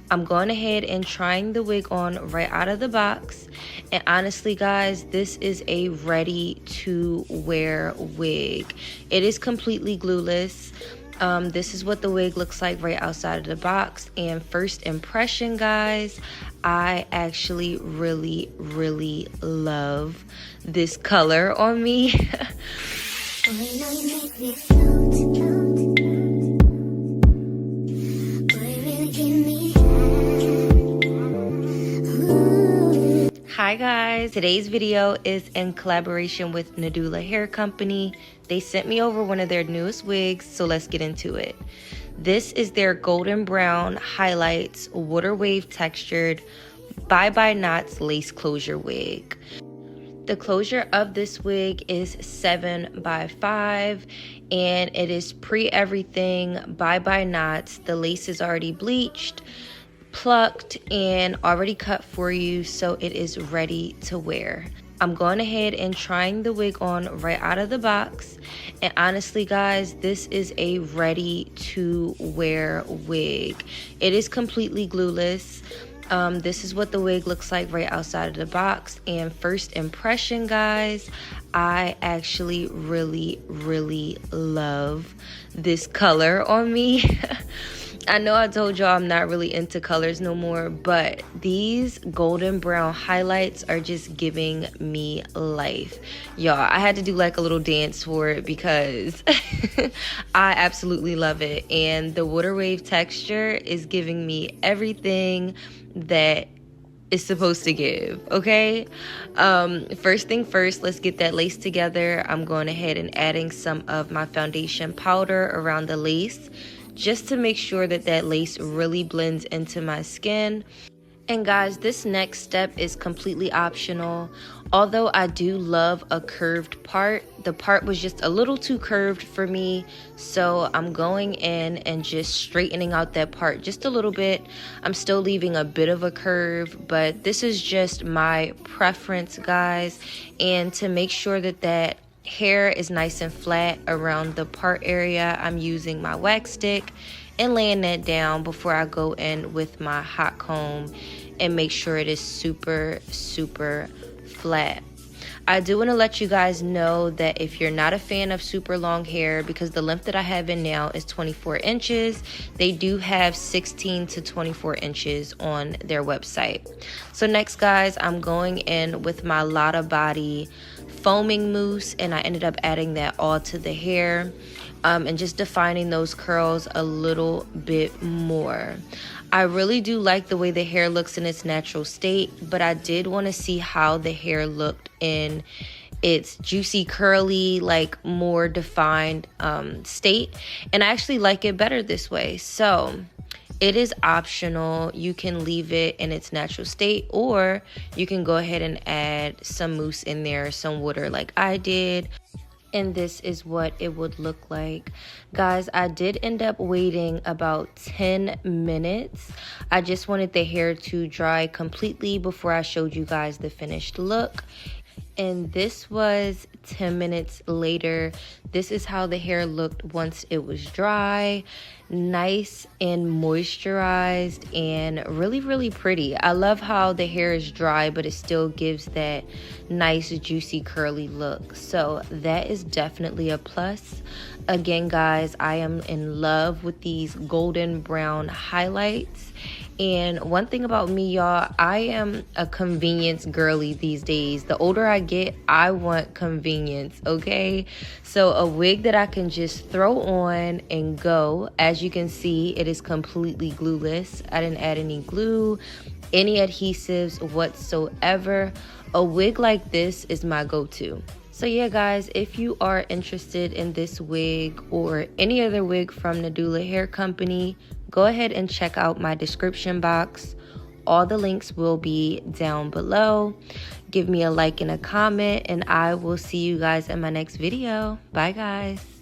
I'm going ahead and trying the wig on right out of the box. And honestly, guys, this is a ready to wear wig. It is completely glueless. This is what the wig looks like right outside of the box. And first impression, guys, I actually really love this color on me. Hi guys, today's video is in collaboration with Nadula Hair Company. They sent me over one of their newest wigs, so let's get into it. This is their golden brown highlights water wave textured bye-bye knots lace closure wig. The closure of this wig is 7x5 and it is pre-everything, bye-bye knots. The lace is already bleached, plucked, and already cut for you, so it is ready to wear. I'm going ahead and trying the wig on right out of the box. And honestly, guys, this is a ready to wear wig. It is completely glueless. This is what the wig looks like right outside of the box. And first impression, guys, I actually really love this color on me. I know I told y'all I'm not really into colors no more, but these golden brown highlights are just giving me life. Y'all, I had to do like a little dance for it because I absolutely love it. And the water wave texture is giving me everything that is supposed to give, okay? First thing first, let's get that lace together. I'm going ahead and adding some of my foundation powder around the lace, just to make sure that that lace really blends into my skin. And guys, this next step is completely optional. Although I do love a curved part, the part was just a little too curved for me. So I'm going in and just straightening out that part just a little bit. I'm still leaving a bit of a curve, but this is just my preference, guys. And to make sure that that hair is nice and flat around the part area, I'm using my wax stick and laying that down before I go in with my hot comb and make sure it is super flat. I do want to let you guys know that if you're not a fan of super long hair, because the length that I have in now is 24 inches, they do have 16 to 24 inches on their website. So next, guys, I'm going in with my Lotta Body foaming mousse, and I ended up adding that all to the hair and just defining those curls a little bit more. I really do like the way the hair looks in its natural state, but I did want to see how the hair looked in its juicy, curly, like more defined state, and I actually like it better this way. So it is optional. You can leave it in its natural state, or you can go ahead and add some mousse in there, some water like I did. And this is what it would look like. Guys, I did end up waiting about 10 minutes. I just wanted the hair to dry completely before I showed you guys the finished look. And this was 10 minutes later. This is how the hair looked once it was dry, nice and moisturized, and really pretty. I love how the hair is dry, but it still gives that nice, juicy, curly look. So that is definitely a plus. Again, guys, I am in love with these golden brown highlights. And one thing about me, y'all, I am a convenience girly these days. The older I get, I want convenience, okay? So a wig that I can just throw on and go. As you can see, it is completely glueless. I didn't add any glue, any adhesives whatsoever. A wig like this is my go-to. So yeah, guys, if you are interested in this wig or any other wig from Nadula Hair Company, go ahead and check out my description box. All the links will be down below. Give me a like and a comment, and I will see you guys in my next video. Bye, guys.